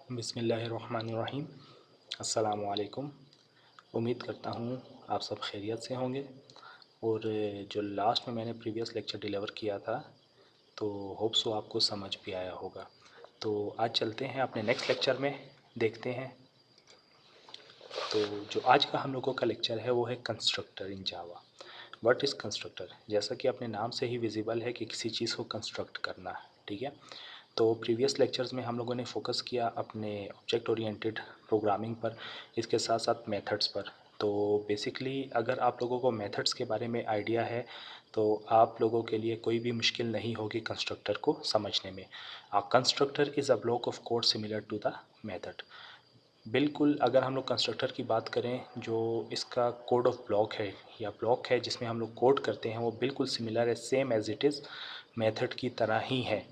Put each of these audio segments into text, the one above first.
बिस्मिल्लाहिर्रहमानिर्रहीम। अस्सलामु अलैकुम। उम्मीद करता हूँ आप सब खैरियत से होंगे। और जो लास्ट में मैंने प्रीवियस लेक्चर डिलीवर किया था तो होप सो आपको समझ भी आया होगा। तो आज चलते हैं अपने नेक्स्ट लेक्चर में, देखते हैं। तो जो आज का हम लोगों का लेक्चर है वो है constructor in Java. What is constructor? जैसा कि अपने नाम से ही विजिबल है कि किसी चीज़ को कंस्ट्रक्ट करना है, ठीक है। तो प्रीवियस लेक्चर्स में हम लोगों ने फोकस किया अपने ऑब्जेक्ट ओरिएंटेड प्रोग्रामिंग पर, इसके साथ साथ मेथड्स पर। तो बेसिकली अगर आप लोगों को मेथड्स के बारे में आइडिया है तो आप लोगों के लिए कोई भी मुश्किल नहीं होगी कंस्ट्रक्टर को समझने में। Constructor is a block of code similar to the method. बिल्कुल, अगर हम लोग कंस्ट्रक्टर की बात करें, जो इसका कोड ऑफ ब्लॉक है या ब्लॉक है जिसमें हम लोग कोड करते हैं, वो बिल्कुल सिमिलर है, same as it is method की तरह ही है।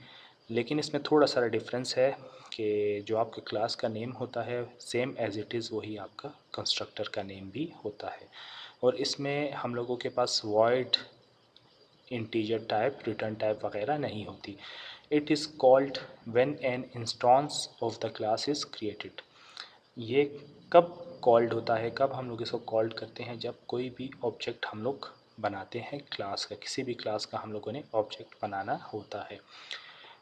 लेकिन इसमें थोड़ा सा डिफरेंस है कि जो आपके क्लास का नेम होता है सेम एज इट इज़ वही आपका कंस्ट्रक्टर का नेम भी होता है। और इसमें हम लोगों के पास void, integer type, return type वगैरह नहीं होती। It is called when an instance of the class is created. ये कब कॉल्ड होता है, कब हम लोग इसको कॉल्ड करते हैं? जब कोई भी ऑब्जेक्ट हम लोग बनाते हैं क्लास का, किसी भी क्लास का हम लोगों ने ऑब्जेक्ट बनाना होता है।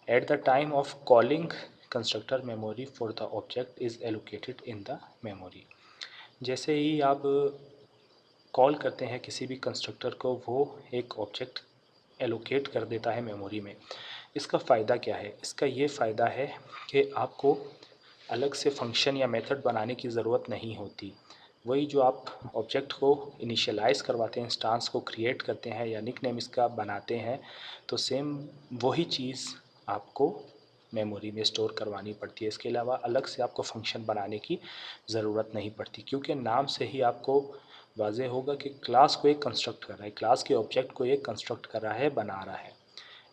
At the time of calling constructor, memory for the object is allocated in the memory. जैसे ही आप कॉल करते हैं किसी भी कंस्ट्रक्टर को, वो एक ऑब्जेक्ट एलोकेट कर देता है मेमोरी में। इसका फ़ायदा क्या है? इसका ये फ़ायदा है कि आपको अलग से फंक्शन या मेथड बनाने की ज़रूरत नहीं होती। वही जो आप ऑब्जेक्ट को इनिशियलाइज़ करवाते हैं, इंस्टेंस को क्रिएट करते हैं या निकनेम इसका बनाते हैं, तो सेम वही चीज़ आपको मेमोरी में स्टोर करवानी पड़ती है। इसके अलावा अलग से आपको फंक्शन बनाने की ज़रूरत नहीं पड़ती, क्योंकि नाम से ही आपको वाज़ेह होगा कि क्लास को एक कंस्ट्रक्ट कर रहा है, क्लास के ऑब्जेक्ट को एक कंस्ट्रक्ट कर रहा है, बना रहा है।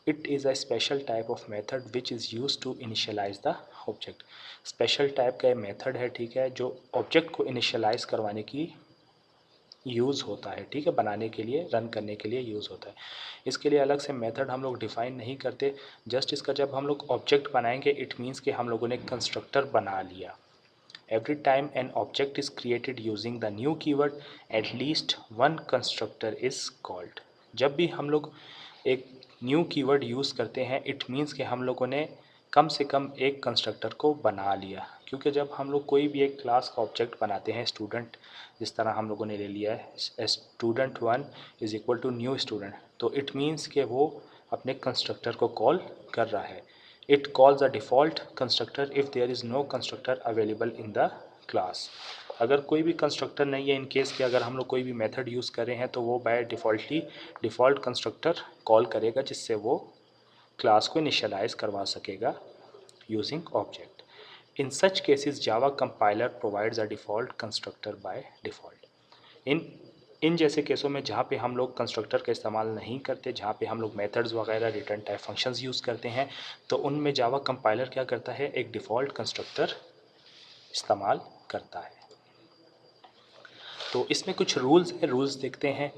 It is a special type of method which is use to initialize the object. Special type का मेथड है, ठीक है, जो ऑब्जेक्ट को इनिशियलाइज करवाने की यूज़ होता है, ठीक है, बनाने के लिए, रन करने के लिए यूज़ होता है। इसके लिए अलग से मेथड हम लोग डिफ़ाइन नहीं करते। जस्ट इसका जब हम लोग ऑब्जेक्ट बनाएंगे, इट मीन्स कि हम लोगों ने कंस्ट्रक्टर बना लिया। Every time an object is created using the new keyword, at least one constructor is called. जब भी हम लोग एक न्यू कीवर्ड यूज़ करते हैं, इट मीन्स कि हम लोगों ने कम से कम एक कंस्ट्रक्टर को बना लिया। क्योंकि जब हम लोग कोई भी एक क्लास का ऑब्जेक्ट बनाते हैं, स्टूडेंट जिस तरह हम लोगों ने ले लिया है, student one is equal to new student, तो इट मीन्स कि वो अपने कंस्ट्रक्टर को कॉल कर रहा है। It calls a default constructor if there is no constructor available in the class. अगर कोई भी कंस्ट्रक्टर नहीं है, इन केस के अगर हम लोग कोई भी मेथड यूज़ कर रहे हैं, तो वो by defaultly default constructor call करेगा, जिससे वो क्लास को इनिशियलाइज करवा सकेगा using object. In such cases Java compiler provides a default constructor by default. इन इन जैसे केसों में जहाँ पे हम लोग कंस्ट्रक्टर का इस्तेमाल नहीं करते, जहाँ पे हम लोग मेथड्स वगैरह, रिटर्न टाइप फंक्शंस यूज़ करते हैं, तो उनमें जावा कंपाइलर क्या करता है, एक डिफ़ॉल्ट कंस्ट्रक्टर इस्तेमाल करता है। तो इसमें कुछ रूल्स हैं, रूल्स देखते हैं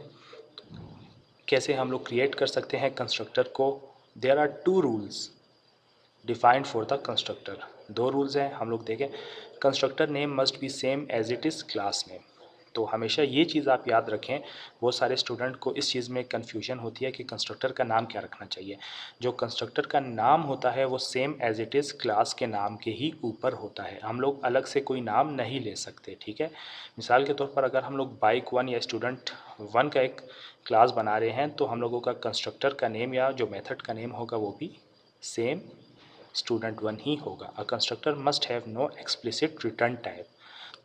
कैसे हम लोग क्रिएट कर सकते हैं कंस्ट्रक्टर को। There are two rules defined for the constructor. दो रूल्स हैं, हम लोग देखें। Constructor name must be same as it is class name. तो हमेशा ये चीज़ आप याद रखें, बहुत सारे स्टूडेंट को इस चीज़ में कन्फ्यूजन होती है कि कंस्ट्रक्टर का नाम क्या रखना चाहिए। जो कंस्ट्रक्टर का नाम होता है वो same as it is class के नाम के ही ऊपर होता है। हम लोग अलग से कोई नाम नहीं ले सकते, ठीक है। मिसाल के तौर पर अगर हम लोग बाइक वन या स्टूडेंट वन का एक क्लास बना रहे हैं, तो हम लोगों का कंस्ट्रक्टर का नेम या जो मेथड का नेम होगा वो भी सेम स्टूडेंट वन ही होगा। A constructor must have no explicit return type.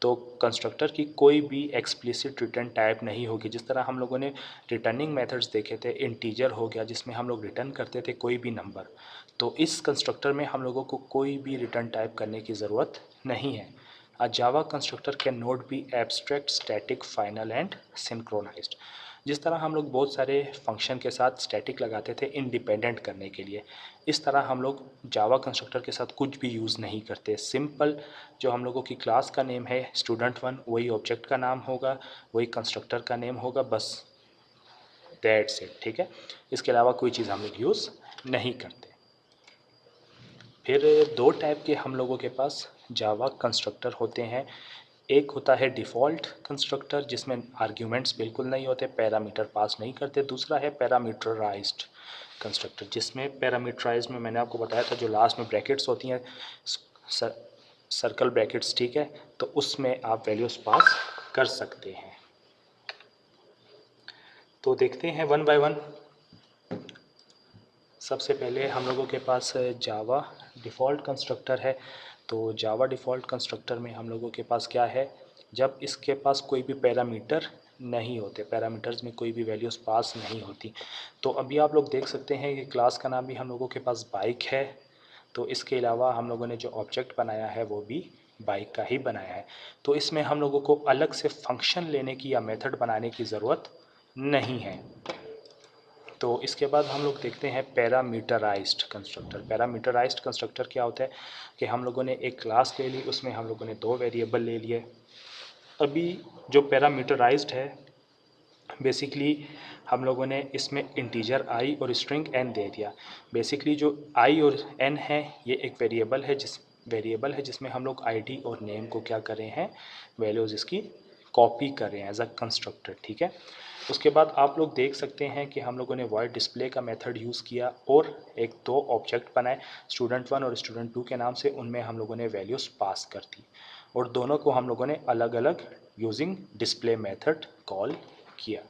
तो कंस्ट्रक्टर की कोई भी एक्सप्लिसिट रिटर्न टाइप नहीं होगी। जिस तरह हम लोगों ने रिटर्निंग मेथड्स देखे थे, इंटीजर हो गया जिसमें हम लोग रिटर्न करते थे कोई भी नंबर, तो इस कंस्ट्रक्टर में हम लोगों को कोई भी रिटर्न टाइप करने की ज़रूरत नहीं है। A Java constructor can not be abstract, static, final and synchronized. जिस तरह हम लोग बहुत सारे फंक्शन के साथ स्टैटिक लगाते थे इंडिपेंडेंट करने के लिए, इस तरह हम लोग जावा कंस्ट्रक्टर के साथ कुछ भी यूज़ नहीं करते। सिंपल जो हम लोगों की क्लास का नेम है स्टूडेंट वन, वही ऑब्जेक्ट का नाम होगा, वही कंस्ट्रक्टर का नेम होगा, बस दैट्स इट, ठीक है। इसके अलावा कोई चीज़ हम लोग यूज़ नहीं करते। फिर दो टाइप के हम लोगों के पास जावा कंस्ट्रक्टर होते हैं। एक होता है डिफ़ॉल्ट कंस्ट्रक्टर जिसमें आर्ग्यूमेंट्स बिल्कुल नहीं होते, पैरामीटर पास नहीं करते। दूसरा है पैरामीटराइज्ड कंस्ट्रक्टर जिसमें पैरामीटराइज्ड में मैंने आपको बताया था जो लास्ट में ब्रैकेट्स होती हैं, सर्कल ब्रैकेट्स, ठीक है, तो उसमें आप वैल्यूज़ पास कर सकते हैं। तो देखते हैं वन बाय वन। सबसे पहले हम लोगों के पास जावा डिफ़ॉल्ट कंस्ट्रक्टर है। तो जावा डिफ़ॉल्ट कंस्ट्रक्टर में हम लोगों के पास क्या है, जब इसके पास कोई भी पैरामीटर नहीं होते, पैरामीटर्स में कोई भी वैल्यूज़ पास नहीं होती। तो अभी आप लोग देख सकते हैं कि क्लास का नाम भी हम लोगों के पास बाइक है। तो इसके अलावा हम लोगों ने जो ऑब्जेक्ट बनाया है वो भी बाइक का ही बनाया है। तो इसमें हम लोगों को अलग से फंक्शन लेने की या मेथड बनाने की ज़रूरत नहीं है। तो इसके बाद हम लोग देखते हैं पैरामीटराइज्ड कंस्ट्रक्टर। पैरामीटराइज्ड कंस्ट्रक्टर क्या होता है कि हम लोगों ने एक क्लास ले ली, उसमें हम लोगों ने दो वेरिएबल ले लिए। अभी जो पैरामीटराइज्ड है बेसिकली हम लोगों ने इसमें इंटीजर आई और स्ट्रिंग एन दे दिया। बेसिकली जो आई और एन है ये एक वेरिएबल है जिसमें हम लोग आईडी और नेम को क्या कर रहे हैं, वैल्यूज़ इसकी कॉपी कर रहे हैं एज अ कंस्ट्रक्टर, ठीक है। उसके बाद आप लोग देख सकते हैं कि हम लोगों ने वॉइड डिस्प्ले का मेथड यूज़ किया और एक दो ऑब्जेक्ट बनाए स्टूडेंट 1 और स्टूडेंट 2 के नाम से। उनमें हम लोगों ने वैल्यूज़ पास कर दी और दोनों को हम लोगों ने अलग अलग यूजिंग डिस्प्ले मेथड कॉल किया।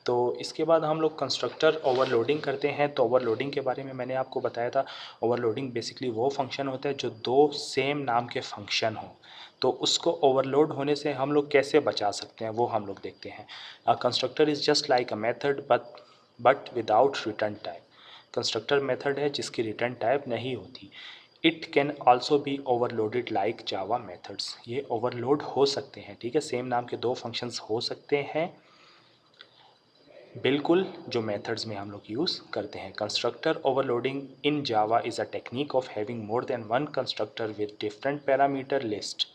तो इसके बाद हम लोग कंस्ट्रक्टर ओवरलोडिंग करते हैं। तो ओवरलोडिंग के बारे में मैंने आपको बताया था। ओवरलोडिंग बेसिकली वो फंक्शन होता है जो दो सेम नाम के फंक्शन हो, तो उसको ओवरलोड होने से हम लोग कैसे बचा सकते हैं वो हम लोग देखते हैं। अ constructor is just like a method but without return type. Constructor method है जिसकी रिटर्न टाइप नहीं होती। It can also be overloaded like Java methods. ये ओवरलोड हो सकते हैं, ठीक है, सेम नाम के दो फंक्शंस हो सकते हैं बिल्कुल, जो मेथड्स में हम लोग यूज़ करते हैं। Constructor overloading in Java is a technique of having more than one constructor with different parameter list.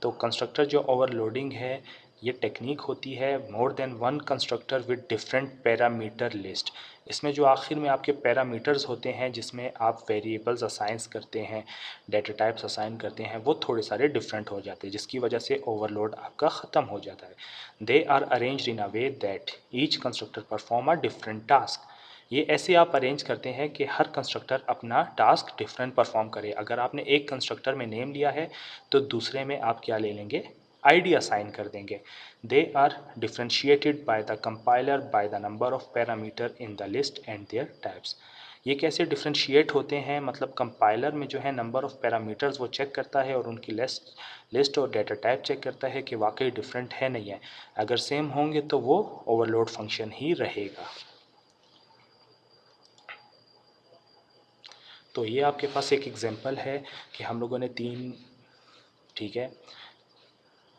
तो कंस्ट्रक्टर जो ओवरलोडिंग है ये टेक्निक होती है more than one constructor with different parameter list. इसमें जो आखिर में आपके पैरामीटर्स होते हैं जिसमें आप वेरिएबल्स असाइन करते हैं, डेटा टाइप्स असाइन करते हैं, वो थोड़े सारे डिफरेंट हो जाते हैं जिसकी वजह से ओवरलोड आपका ख़त्म हो जाता है। They are arranged in a way that each constructor perform a different task. ये ऐसे आप अरेंज करते हैं कि हर कंस्ट्रक्टर अपना टास्क डिफरेंट परफॉर्म करे। अगर आपने एक कंस्ट्रक्टर में नेम लिया है तो दूसरे में आप क्या ले लेंगे, आईडी असाइन कर देंगे। They are differentiated by the compiler by the number of parameter in the list and their types. ये कैसे डिफ्रेंशिएट होते हैं, मतलब कंपाइलर में जो है नंबर ऑफ पैरामीटर्स वो चेक करता है और उनकी लिस्ट और डेटा टाइप चेक करता है कि वाकई डिफरेंट है नहीं है। अगर सेम होंगे तो वो ओवरलोड फंक्शन ही रहेगा। तो ये आपके पास एक एग्जांपल है कि हम लोगों ने तीन, ठीक है,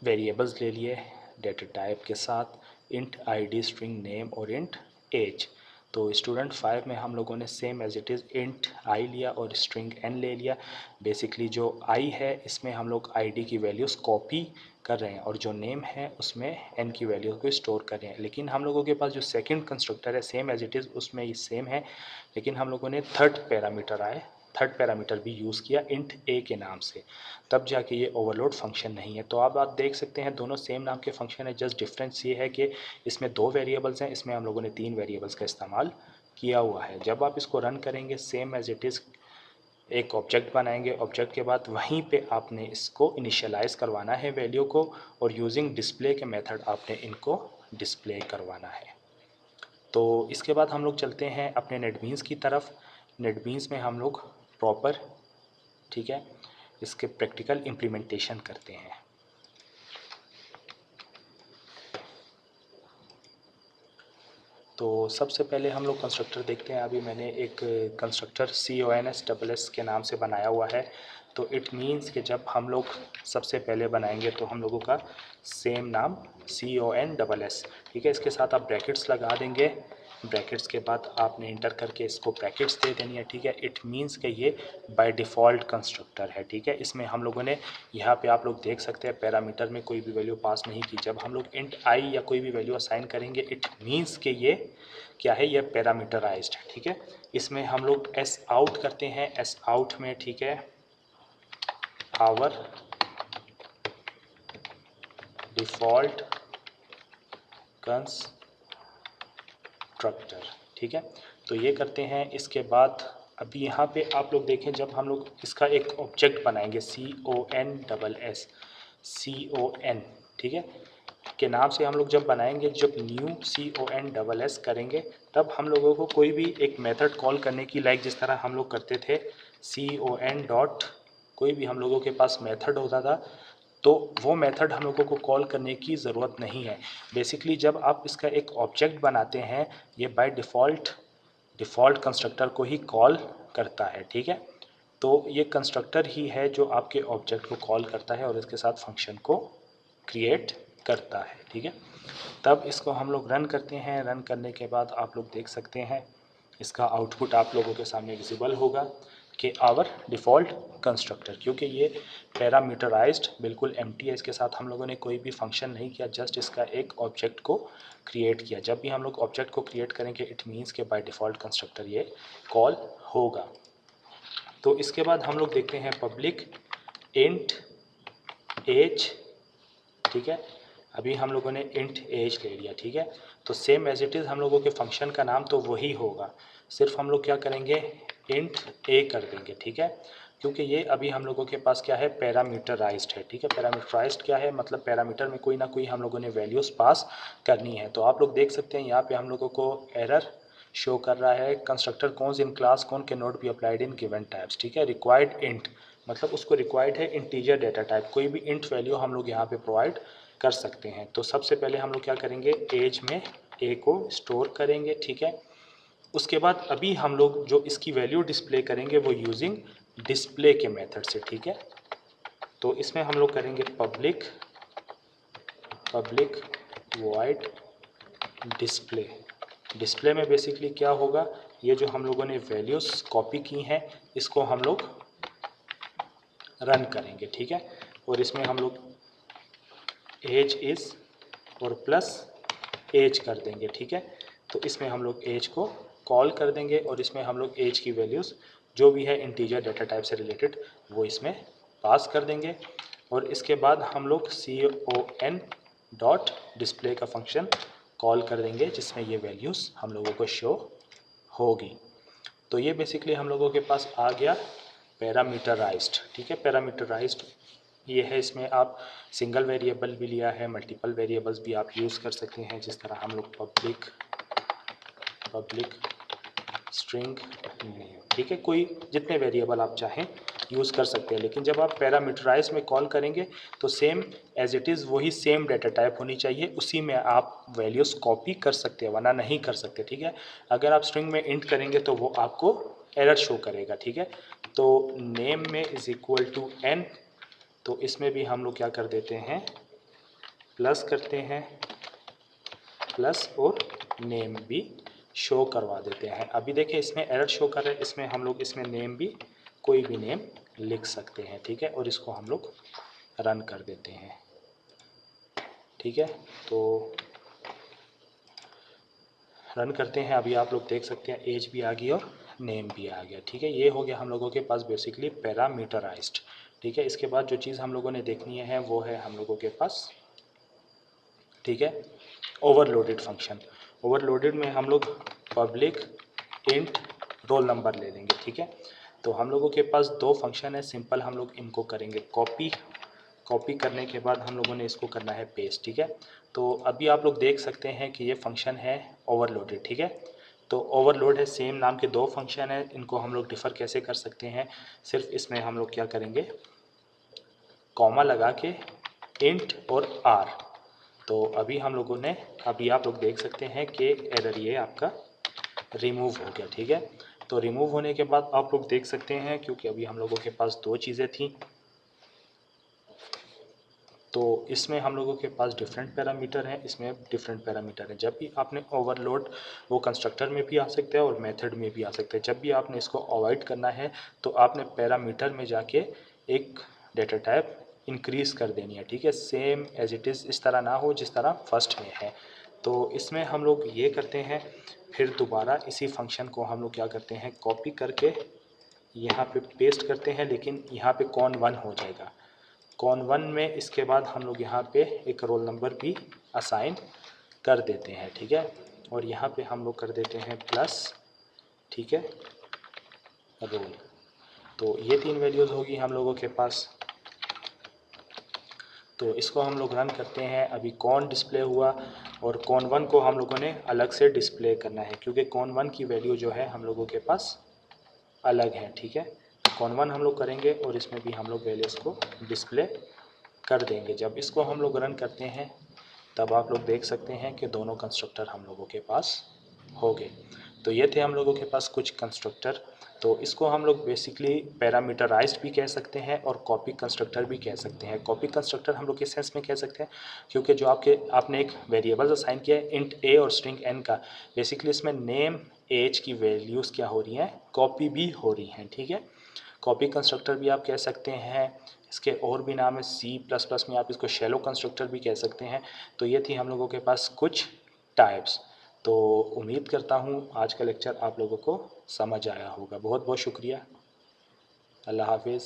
वेरिएबल्स ले लिए डेटा टाइप के साथ, इंट आईडी, स्ट्रिंग नेम और इंट एज। तो स्टूडेंट 5 में हम लोगों ने same as it is int I लिया और स्ट्रिंग एन ले लिया। बेसिकली जो आई है इसमें हम लोग आईडी की वैल्यूज़ कॉपी कर रहे हैं और जो नेम है उसमें एन की वैल्यू को स्टोर कर रहे हैं। लेकिन हम लोगों के पास जो सेकंड कंस्ट्रक्टर है सेम एज इट इज़ उसमें ये सेम है, लेकिन हम लोगों ने थर्ड पैरामीटर भी यूज़ किया इंट ए के नाम से, तब जाके ये ओवरलोड फंक्शन नहीं है। तो अब आप देख सकते हैं दोनों सेम नाम के फंक्शन है, जस्ट डिफरेंस ये है कि इसमें दो वेरिएबल्स हैं, इसमें हम लोगों ने तीन वेरिएबल्स का इस्तेमाल किया हुआ है। जब आप इसको रन करेंगे सेम एज इट इज़ एक ऑब्जेक्ट बनाएंगे, ऑब्जेक्ट के बाद वहीं पे आपने इसको इनिशियलाइज़ करवाना है वैल्यू को और यूजिंग डिस्प्ले के मेथड आपने इनको डिस्प्ले करवाना है। तो इसके बाद हम लोग चलते हैं अपने नेटबीन्स की तरफ। नेटबीन्स में हम लोग प्रॉपर, ठीक है, इसके प्रैक्टिकल इम्प्लीमेंटेशन करते हैं। तो सबसे पहले हम लोग कंस्ट्रक्टर देखते हैं। अभी मैंने एक कंस्ट्रक्टर CONSSS के नाम से बनाया हुआ है। तो इट मीन्स कि जब हम लोग सबसे पहले बनाएंगे तो हम लोगों का सेम नाम CONSS, ठीक है, इसके साथ आप ब्रैकेट्स लगा देंगे ब्रैकेट्स के बाद आपने इंटर करके इसको ब्रैकेट्स दे देनी है, ठीक है। इट मीन्स कि ये बाय डिफ़ॉल्ट कंस्ट्रक्टर है, ठीक है। इसमें हम लोगों ने यहाँ पे आप लोग देख सकते हैं पैरामीटर में कोई भी वैल्यू पास नहीं की। जब हम लोग इंट आई या कोई भी वैल्यू असाइन करेंगे इट मीन्स कि ये क्या है, ये पैरामीटराइज्ड है, ठीक है। इसमें हम लोग एस आउट करते हैं, एस आउट में, ठीक है, आवर डिफ़ॉल्ट कंस्ट्रक्टर, ठीक है। तो ये करते हैं। इसके बाद अभी यहाँ पे आप लोग देखें, जब हम लोग इसका एक ऑब्जेक्ट बनाएंगे CON, ठीक है, के नाम से हम लोग जब बनाएंगे, जब न्यू CON करेंगे तब हम लोगों को कोई भी एक मेथड कॉल करने की, लाइक जिस तरह हम लोग करते थे CON डॉट, कोई भी हम लोगों के पास मेथड होता था तो वो मेथड हम लोगों को कॉल करने की ज़रूरत नहीं है। बेसिकली जब आप इसका एक ऑब्जेक्ट बनाते हैं ये बाय डिफ़ॉल्ट कंस्ट्रक्टर को ही कॉल करता है, ठीक है। तो ये कंस्ट्रक्टर ही है जो आपके ऑब्जेक्ट को कॉल करता है और इसके साथ फंक्शन को क्रिएट करता है, ठीक है। तब इसको हम लोग रन करते हैं। रन करने के बाद आप लोग देख सकते हैं इसका आउटपुट आप लोगों के सामने विजिबल होगा कि आवर डिफ़ॉल्ट कंस्ट्रक्टर, क्योंकि ये पैरामीटराइज्ड बिल्कुल एम्प्टी है, इसके साथ हम लोगों ने कोई भी फंक्शन नहीं किया, जस्ट इसका एक ऑब्जेक्ट को क्रिएट किया। जब भी हम लोग ऑब्जेक्ट को क्रिएट करेंगे इट मीन्स के बाय डिफ़ॉल्ट कंस्ट्रक्टर ये कॉल होगा। तो इसके बाद हम लोग देखते हैं पब्लिक इंट एज, ठीक है। अभी हम लोगों ने इंट एज ले लिया, ठीक है। तो सेम एज इट इज़ हम लोगों के फंक्शन का नाम तो वही होगा, सिर्फ हम लोग क्या करेंगे, इंट ए कर देंगे, ठीक है। क्योंकि ये अभी हम लोगों के पास क्या है, पैरामीटराइज्ड है, ठीक है। पैरामीटराइज्ड क्या है, मतलब पैरामीटर में कोई ना कोई हम लोगों ने वैल्यूज़ पास करनी है। तो आप लोग देख सकते हैं यहाँ पे हम लोगों को एरर शो कर रहा है, कंस्ट्रक्टर कॉन्स इन क्लास कौन के not be applied in given types, ठीक है। रिक्वायर्ड इंट मतलब उसको रिक्वायर्ड है इंटीजर डेटा टाइप, कोई भी इंट वैल्यू हम लोग यहाँ पे प्रोवाइड कर सकते हैं। तो सबसे पहले हम लोग क्या करेंगे, एज में ए को स्टोर करेंगे, ठीक है। उसके बाद अभी हम लोग जो इसकी वैल्यू डिस्प्ले करेंगे वो यूजिंग डिस्प्ले के मेथड से, ठीक है। तो इसमें हम लोग करेंगे पब्लिक वॉइड डिस्प्ले। डिस्प्ले में बेसिकली क्या होगा, ये जो हम लोगों ने वैल्यूज़ कॉपी की हैं इसको हम लोग रन करेंगे, ठीक है। और इसमें हम लोग एज इज़ और प्लस एज कर देंगे, ठीक है। तो इसमें हम लोग एज को कॉल कर देंगे और इसमें हम लोग एज की वैल्यूज़ जो भी है इंटीजर डेटा टाइप से रिलेटेड वो इसमें पास कर देंगे। और इसके बाद हम लोग CON डॉट डिस्प्ले का फंक्शन कॉल कर देंगे जिसमें ये वैल्यूज़ हम लोगों को शो होगी। तो ये बेसिकली हम लोगों के पास आ गया पैरामीटराइज्ड, ठीक है। पैरामीटराइज्ड ये है, इसमें आप सिंगल वेरिएबल भी लिया है, मल्टीपल वेरिएबल्स भी आप यूज़ कर सकते हैं, जिस तरह हम लोग पब्लिक स्ट्रिंग, ठीक है, कोई जितने वेरिएबल आप चाहें यूज़ कर सकते हैं। लेकिन जब आप पैरामीटराइज में कॉल करेंगे तो सेम एज इट इज़ वही सेम डेटा टाइप होनी चाहिए, उसी में आप वैल्यूज़ कॉपी कर सकते हैं, वरना नहीं कर सकते, ठीक है। अगर आप स्ट्रिंग में इंट करेंगे तो वो आपको एरर शो करेगा, ठीक है। तो नेम में इज़ इक्वल टू n, तो इसमें भी हम लोग क्या कर देते हैं, प्लस करते हैं, प्लस और नेम भी शो करवा देते हैं। अभी देखिए इसमें एरर शो कर रहा है, इसमें हम लोग इसमें नेम भी कोई भी नेम लिख सकते हैं, ठीक है। और इसको हम लोग रन कर देते हैं, ठीक है। तो रन करते हैं, अभी आप लोग देख सकते हैं एज भी आ गई और नेम भी आ गया, ठीक है। ये हो गया हम लोगों के पास बेसिकली पैरामीटराइज्ड, ठीक है। इसके बाद जो चीज़ हम लोगों ने देखनी है वो है हम लोगों के पास, ठीक है, ओवरलोडेड फंक्शन। ओवरलोडेड में हम लोग पब्लिक इंट रोल नंबर ले लेंगे, ठीक है। तो हम लोगों के पास दो फंक्शन है, सिंपल हम लोग इनको करेंगे कॉपी करने के बाद हम लोगों ने इसको करना है पेस्ट, ठीक है। तो अभी आप लोग देख सकते हैं कि ये फंक्शन है ओवरलोडेड, ठीक है। तो ओवरलोड है, सेम नाम के दो फंक्शन है, इनको हम लोग डिफ़र कैसे कर सकते हैं, सिर्फ इसमें हम लोग क्या करेंगे, कॉमा लगा के इंट और आर। तो अभी हम लोगों ने, अभी आप लोग देख सकते हैं कि एरर ये आपका रिमूव हो गया, ठीक है। तो रिमूव होने के बाद आप लोग देख सकते हैं, क्योंकि अभी हम लोगों के पास दो चीज़ें थी, तो इसमें हम लोगों के पास डिफरेंट पैरामीटर हैं, इसमें डिफरेंट पैरामीटर हैं। जब भी आपने ओवरलोड, वो कंस्ट्रक्टर में भी आ सकता है और मेथड में भी आ सकता है। जब भी आपने इसको अवॉइड करना है तो आपने पैरामीटर में जाके एक डेटा टाइप इंक्रीज़ कर देनी है, ठीक है, सेम एज इट इज़, इस तरह ना हो जिस तरह फर्स्ट में है। तो इसमें हम लोग ये करते हैं, फिर दोबारा इसी फंक्शन को हम लोग क्या करते हैं, कॉपी करके यहाँ पे पेस्ट करते हैं, लेकिन यहाँ पे कॉन 1 हो जाएगा। कॉन 1 में इसके बाद हम लोग यहाँ पे एक रोल नंबर भी असाइन कर देते हैं, ठीक है, और यहाँ पे हम लोग कर देते हैं प्लस, ठीक है, रोल। तो ये 3 वैल्यूज़ होगी हम लोगों के पास। तो इसको हम लोग रन करते हैं। अभी कॉन डिस्प्ले हुआ और कॉन 1 को हम लोगों ने अलग से डिस्प्ले करना है, क्योंकि कॉन 1 की वैल्यू जो है हम लोगों के पास अलग है, ठीक है। कॉन 1 हम लोग करेंगे और इसमें भी हम लोग वैल्यूज़ को डिस्प्ले कर देंगे। जब इसको हम लोग रन करते हैं तब आप लोग देख सकते हैं कि दोनों कंस्ट्रक्टर हम लोगों के पास हो गए। तो ये थे हम लोगों के पास कुछ कंस्ट्रक्टर। तो इसको हम लोग बेसिकली पैरामीटराइज्ड भी कह सकते हैं और कॉपी कंस्ट्रक्टर भी कह सकते हैं। कॉपी कंस्ट्रक्टर हम लोग किस सेंस में कह सकते हैं, क्योंकि जो आपने एक वेरिएबल असाइन किया है इंट ए और स्ट्रिंग एन का, बेसिकली इसमें नेम एज की वैल्यूज़ क्या हो रही हैं, कॉपी भी हो रही हैं, ठीक है। कॉपी कंस्ट्रक्टर भी आप कह सकते हैं, इसके और भी नाम है, C++ में आप इसको शैलो कंस्ट्रक्टर भी कह सकते हैं। तो ये थी हम लोगों के पास कुछ टाइप्स। तो उम्मीद करता हूँ आज का लेक्चर आप लोगों को समझ आया होगा। बहुत बहुत शुक्रिया। अल्लाह हाफिज़।